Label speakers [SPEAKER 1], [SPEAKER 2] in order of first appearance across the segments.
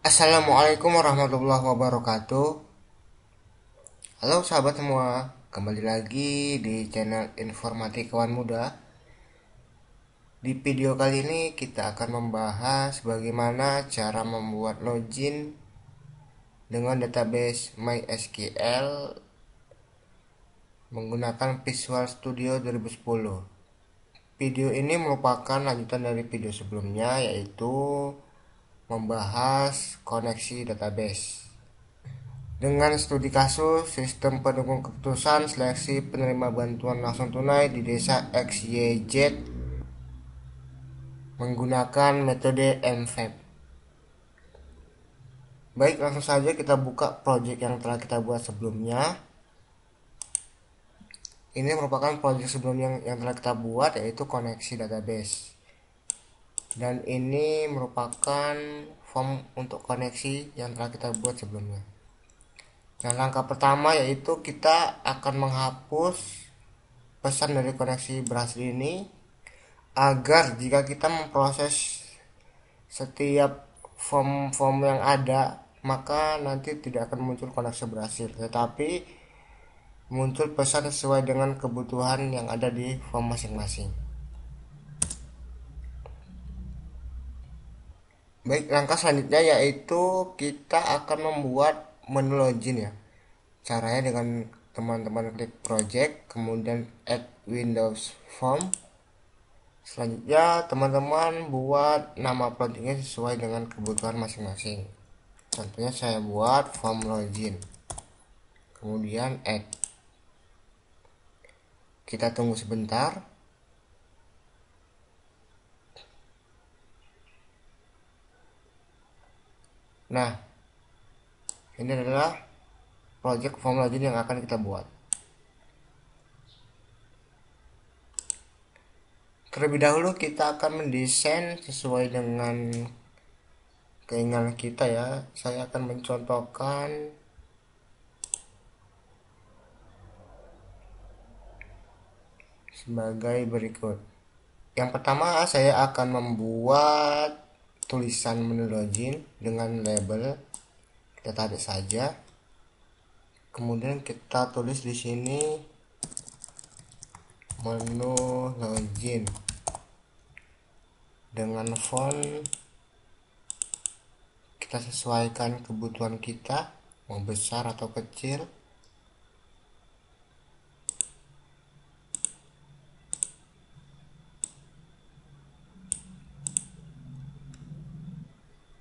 [SPEAKER 1] Assalamualaikum warahmatullahi wabarakatuh. Halo sahabat semua, kembali lagi di channel Informatikawan Muda. Di video kali ini kita akan membahas bagaimana cara membuat login dengan database MySQL menggunakan Visual Studio 2010. Video ini merupakan lanjutan dari video sebelumnya, yaitu membahas koneksi database. Dengan studi kasus sistem pendukung keputusan seleksi penerima bantuan langsung tunai di desa XYZ menggunakan metode MVEP. Baik, langsung saja kita buka project yang telah kita buat sebelumnya. Ini merupakan project sebelumnya yang telah kita buat, yaitu koneksi database. Dan ini merupakan form untuk koneksi yang telah kita buat sebelumnya. Nah, langkah pertama yaitu kita akan menghapus pesan dari koneksi berhasil ini, agar jika kita memproses setiap form yang ada, maka nanti tidak akan muncul koneksi berhasil, tetapi muncul pesan sesuai dengan kebutuhan yang ada di form masing-masing. Baik, langkah selanjutnya yaitu kita akan membuat menu login ya. Caranya dengan teman-teman klik project, kemudian add Windows Form. Selanjutnya teman-teman buat nama projectnya sesuai dengan kebutuhan masing-masing. Contohnya saya buat form login, kemudian add. Kita tunggu sebentar. Nah, ini adalah project form login yang akan kita buat. Terlebih dahulu kita akan mendesain sesuai dengan keinginan kita ya. Saya akan mencontohkan sebagai berikut. Yang pertama, saya akan membuat tulisan menu login dengan label. Kita tarik saja. Kemudian kita tulis di sini menu login dengan font kita sesuaikan kebutuhan kita, mau besar atau kecil.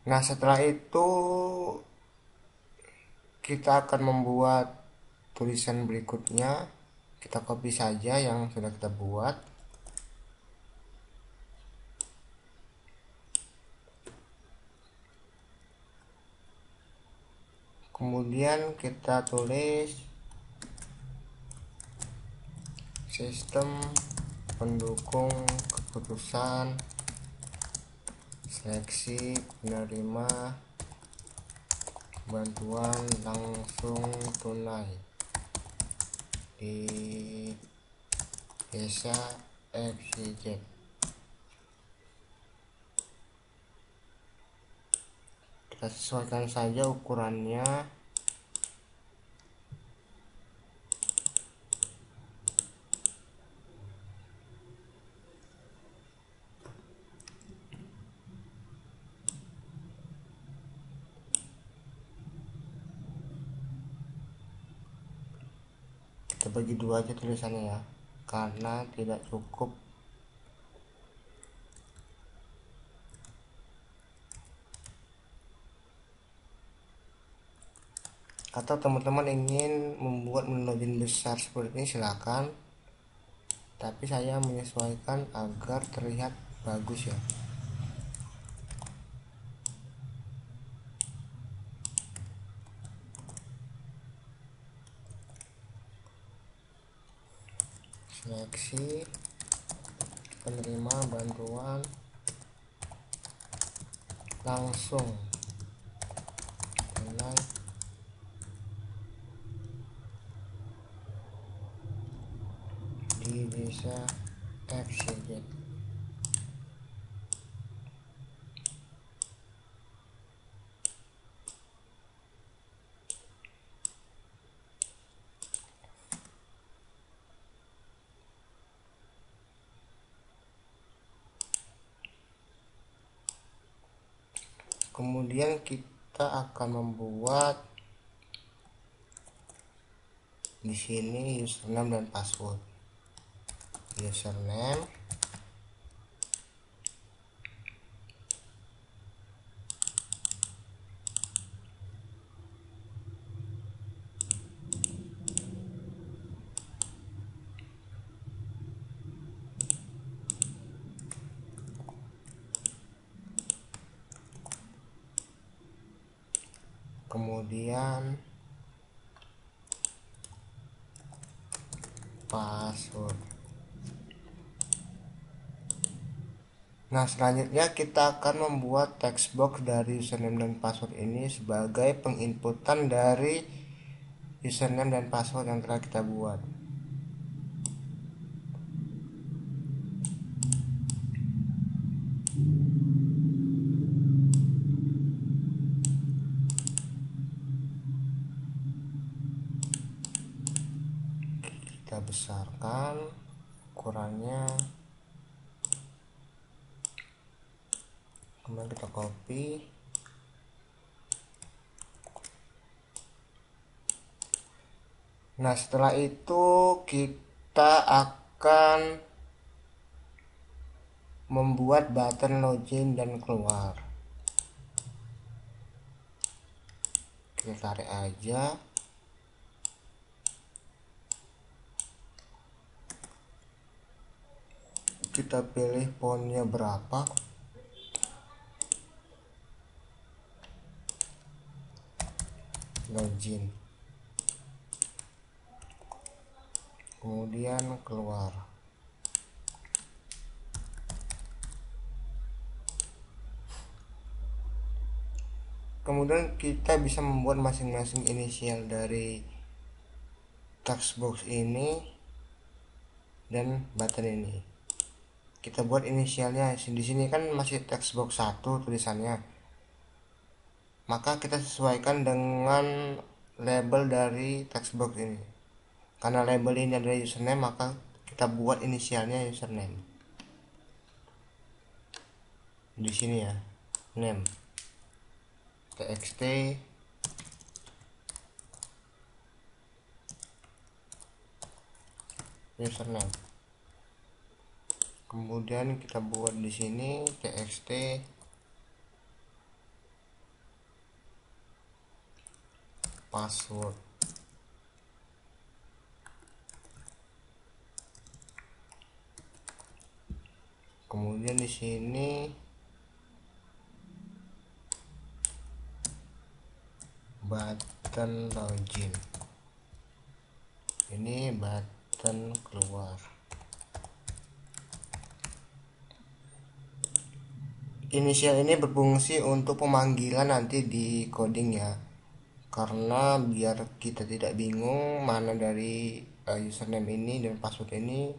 [SPEAKER 1] Nah, setelah itu kita akan membuat tulisan berikutnya. Kita copy saja yang sudah kita buat. Kemudian kita tulis sistem pendukung keputusan seleksi penerima bantuan langsung tunai di desa XYZ. Kita sesuaikan saja ukurannya. Kita bagi dua aja tulisannya ya, karena tidak cukup. Atau teman-teman ingin membuat menu login besar seperti ini, silakan, tapi saya menyesuaikan agar terlihat bagus ya. Seleksi penerima bantuan langsung tunai di desa XYZ. Kemudian kita akan membuat di sini username dan password. Username, kemudian password. Nah, selanjutnya kita akan membuat text box dari username dan password ini sebagai penginputan dari username dan password yang telah kita buat. Kita besarkan ukurannya, kemudian kita copy. Nah, setelah itu kita akan membuat button login dan keluar. Kita tarik aja. Kita pilih fontnya berapa. Login. Kemudian keluar. Kemudian kita bisa membuat masing-masing inisial dari text box ini dan button ini. Kita buat inisialnya di sini kan masih text box 1 tulisannya. Maka kita sesuaikan dengan label dari text box ini. Karena label ini adalah username, maka kita buat inisialnya username. Di sini ya, name, txt, username. Kemudian kita buat di sini txt password. Kemudian di sini button login. Ini button keluar. Inisial ini berfungsi untuk pemanggilan nanti di coding ya. Karena biar kita tidak bingung mana dari username ini dan password ini,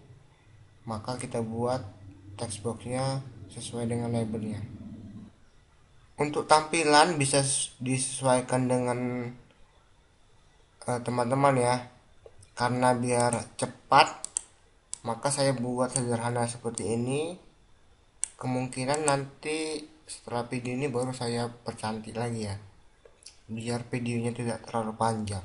[SPEAKER 1] maka kita buat text boxnya sesuai dengan labelnya. Untuk tampilan bisa disesuaikan dengan teman-teman ya. Karena biar cepat, maka saya buat sederhana seperti ini. Kemungkinan nanti setelah video ini baru saya percantik lagi ya, biar videonya tidak terlalu panjang.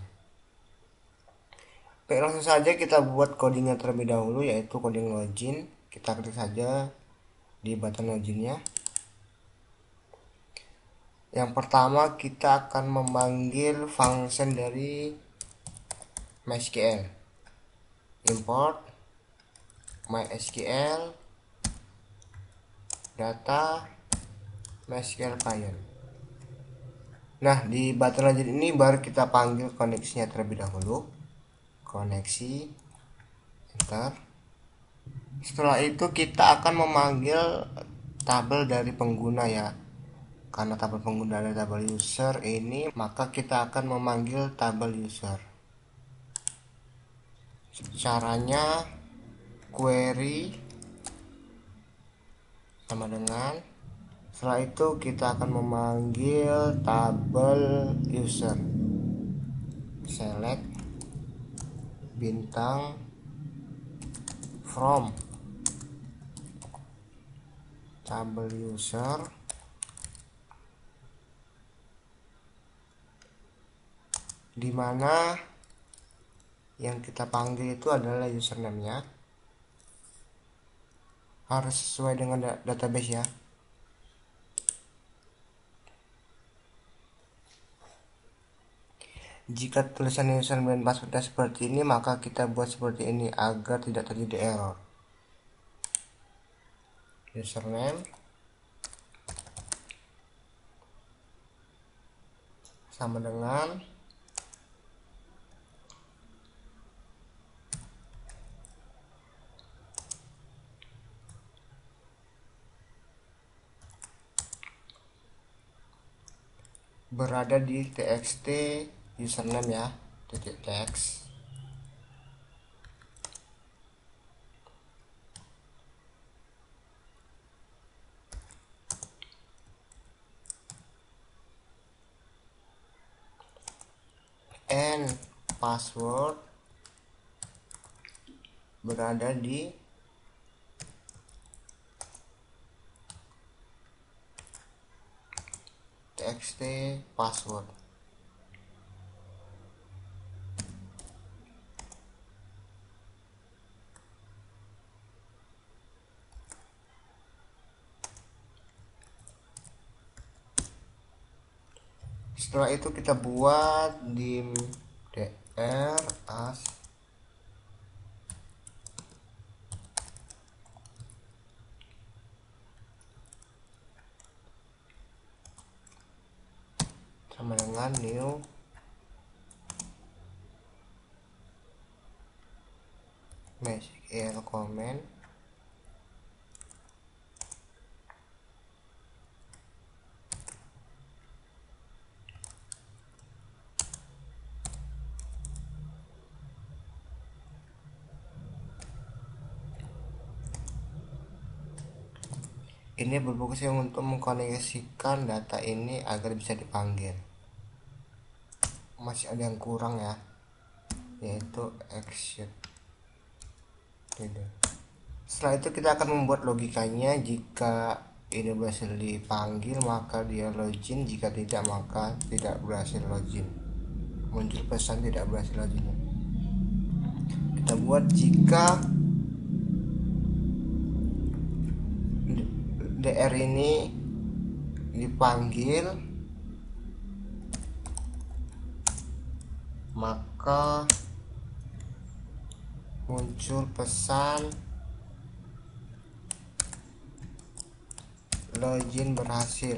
[SPEAKER 1] Oke, langsung saja kita buat codingnya terlebih dahulu, yaitu coding login. Kita klik saja di button loginnya. Yang pertama kita akan memanggil function dari MySQL. Import MySQL data MySQL client. Nah, di button login ini baru kita panggil koneksinya terlebih dahulu. Koneksi, enter. Setelah itu kita akan memanggil tabel dari pengguna ya. Karena tabel pengguna dan tabel user ini, maka kita akan memanggil tabel user. Caranya query sama dengan, setelah itu kita akan memanggil tabel user. Select bintang from tabel user dimana yang kita panggil itu adalah username-nya, harus sesuai dengan database ya. Jika tulisan username dan passwordnya seperti ini, maka kita buat seperti ini agar tidak terjadi error. Username sama dengan berada di txt username ya, titik teks. And password berada di txt password. Setelah itu kita buat dim dr as sama dengan new message comment ini berfokus untuk mengkoneksikan data ini agar bisa dipanggil. Masih ada yang kurang ya, yaitu exit. Setelah itu kita akan membuat logikanya. Jika ini berhasil dipanggil maka dia login, jika tidak maka tidak berhasil login, muncul pesan tidak berhasil login. Kita buat jika DR ini dipanggil maka muncul pesan login berhasil.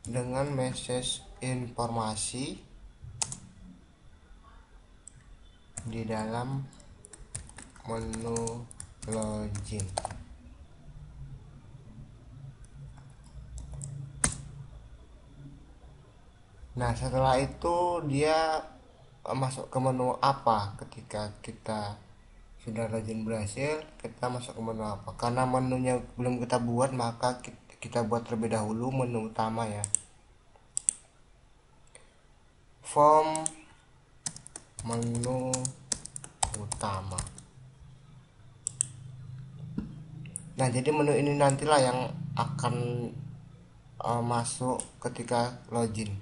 [SPEAKER 1] Dengan message informasi di dalam menu login. Nah, setelah itu dia masuk ke menu apa. Ketika kita sudah login berhasil, kita masuk ke menu apa. Karena menunya belum kita buat, maka kita buat terlebih dahulu menu utama ya. Form menu utama. Nah, jadi menu ini nantilah yang akan masuk ketika login.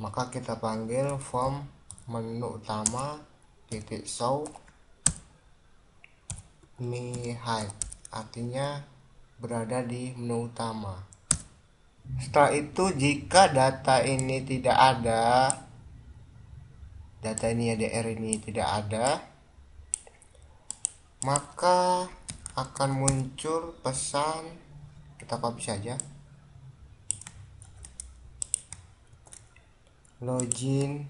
[SPEAKER 1] Maka kita panggil form menu utama titik show me hide, artinya berada di menu utama. Setelah itu jika data ini tidak ada, data ini ya DR ini tidak ada, maka akan muncul pesan, kita copy saja, login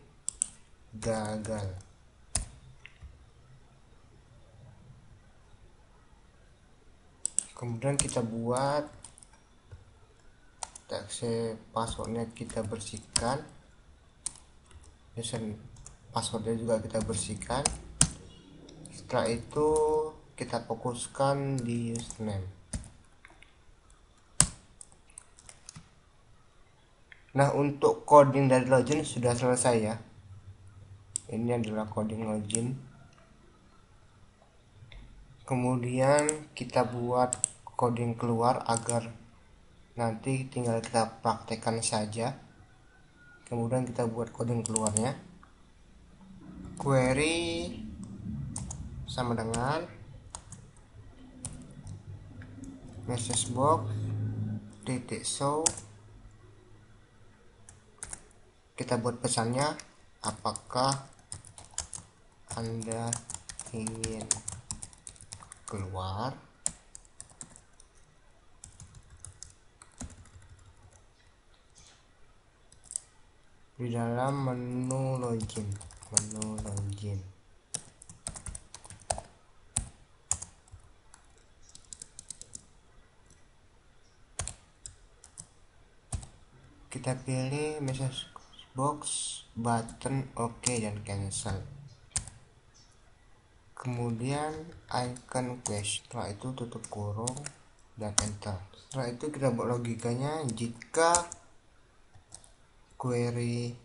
[SPEAKER 1] gagal. Kemudian kita buat teks passwordnya, kita bersihkan, passwordnya juga kita bersihkan. Setelah itu kita fokuskan di username. Nah, untuk coding dari login sudah selesai ya. Ini adalah coding login. Kemudian kita buat coding keluar agar nanti tinggal kita praktekkan saja. Kemudian kita buat coding keluarnya. Query sama dengan message box titik show. Kita buat pesannya, apakah Anda ingin keluar? Di dalam menu login. Kita pilih message box, button OK dan cancel. Kemudian icon question. Setelah itu tutup kurung dan enter. Setelah itu kita buat logikanya, jika query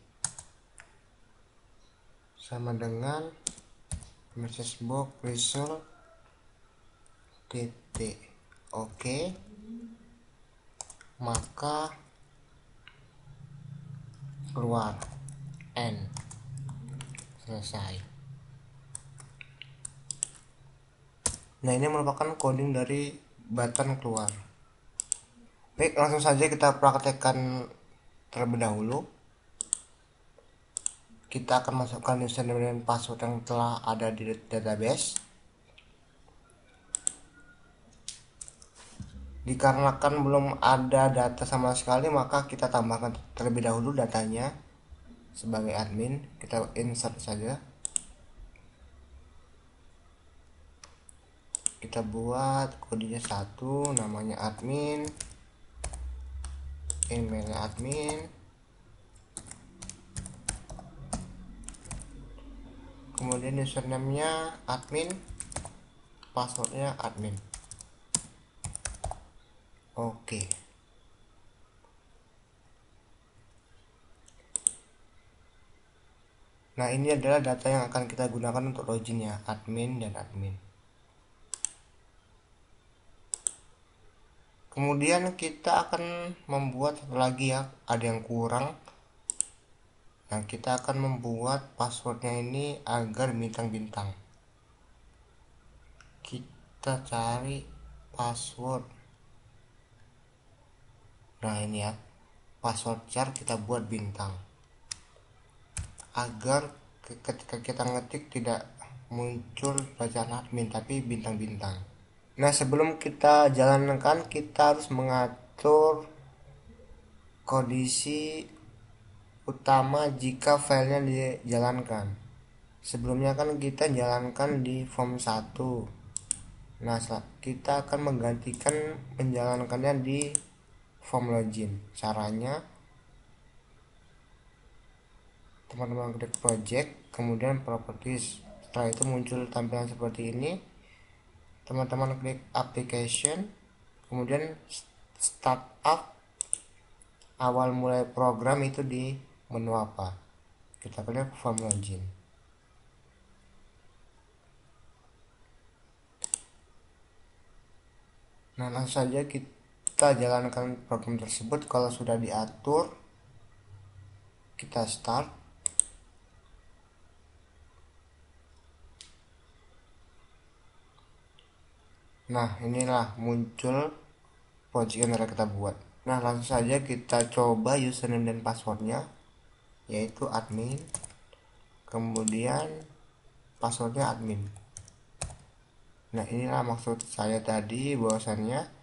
[SPEAKER 1] sama dengan message box result titik OK, maka keluar N. Selesai. Nah, ini merupakan coding dari button keluar. Baik, langsung saja kita praktekkan terlebih dahulu. Kita akan masukkan username dan password yang telah ada di database. Dikarenakan belum ada data sama sekali, maka kita tambahkan terlebih dahulu datanya sebagai admin. Kita insert saja. Kita buat kodenya 1, namanya admin, emailnya admin, kemudian username-nya admin, passwordnya admin. Oke. Nah, ini adalah data yang akan kita gunakan untuk loginnya, admin dan admin. Kemudian kita akan membuat satu lagi ya, ada yang kurang. Nah, kita akan membuat passwordnya ini agar bintang-bintang. Kita cari password. Nah, ini ya, password char kita buat bintang, agar ketika kita ngetik tidak muncul bacaan admin tapi bintang-bintang. Nah, sebelum kita jalankan, kita harus mengatur kondisi utama jika filenya dijalankan. Sebelumnya kan kita jalankan di form 1. Nah, kita akan menggantikan menjalankannya di form login. Caranya, teman-teman klik project, kemudian properties. Setelah itu muncul tampilan seperti ini. Teman-teman klik application, kemudian start up, awal mulai program itu di menu apa. Kita pilih form login. Nah, langsung saja kita jalankan program tersebut. Kalau sudah diatur, kita start. Nah, inilah muncul project yang kita buat. Nah, langsung saja kita coba username dan passwordnya, yaitu admin, kemudian passwordnya admin. Nah, inilah maksud saya tadi, bahwasannya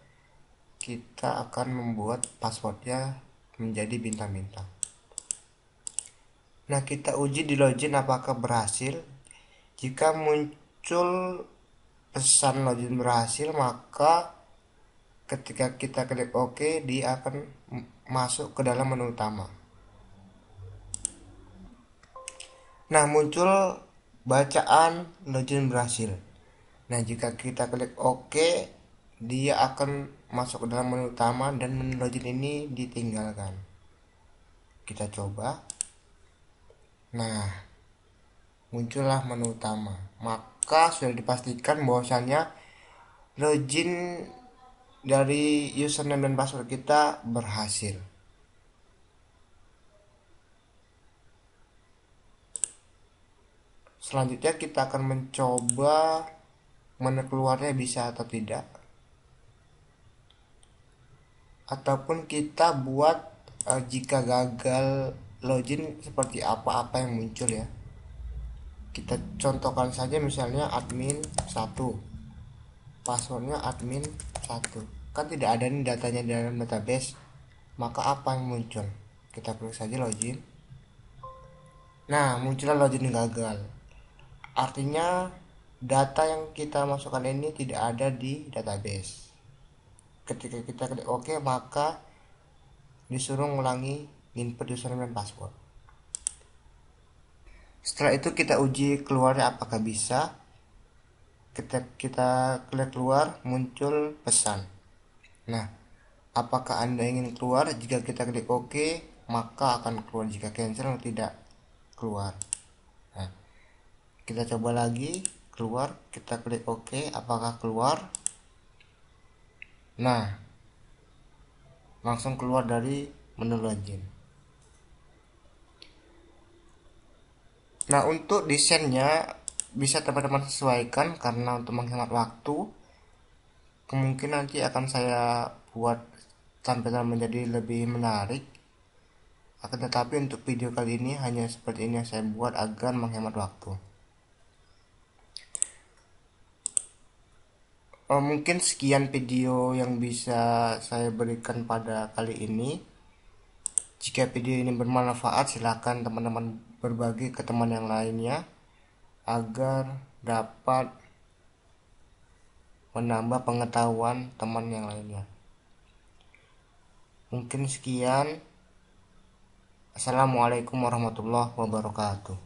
[SPEAKER 1] kita akan membuat passwordnya menjadi bintang-bintang. Nah, kita uji di login apakah berhasil. Jika muncul pesan login berhasil, maka ketika kita klik OK, dia akan masuk ke dalam menu utama. Nah, muncul bacaan login berhasil. Nah, jika kita klik OK, dia akan masuk ke dalam menu utama dan menu login ini ditinggalkan. Kita coba. Nah, muncullah menu utama. Maka sudah dipastikan bahwasannya login dari username dan password kita berhasil. Selanjutnya kita akan mencoba menu keluarnya bisa atau tidak, ataupun kita buat jika gagal login seperti apa yang muncul ya. Kita contohkan saja, misalnya admin 1, passwordnya admin 1, kan tidak ada nih datanya di dalam database, maka apa yang muncul? Kita klik saja login. Nah, muncullah login gagal, artinya data yang kita masukkan ini tidak ada di database. Ketika kita klik OK, maka disuruh mengulangi input username dan password. Setelah itu kita uji keluarnya apakah bisa. Ketika kita klik keluar, muncul pesan. Nah, apakah Anda ingin keluar? Jika kita klik OK, maka akan keluar. Jika cancel, tidak keluar. Nah, kita coba lagi keluar, kita klik OK, apakah keluar? Nah, langsung keluar dari menu login. Nah, untuk desainnya bisa teman-teman sesuaikan, karena untuk menghemat waktu kemungkinan nanti akan saya buat tampilan menjadi lebih menarik. Akan tetapi untuk video kali ini hanya seperti ini yang saya buat agar menghemat waktu. Mungkin sekian video yang bisa saya berikan pada kali ini. Jika video ini bermanfaat, silakan teman-teman berbagi ke teman yang lainnya agar dapat menambah pengetahuan teman yang lainnya. Mungkin sekian. Assalamualaikum warahmatullahi wabarakatuh.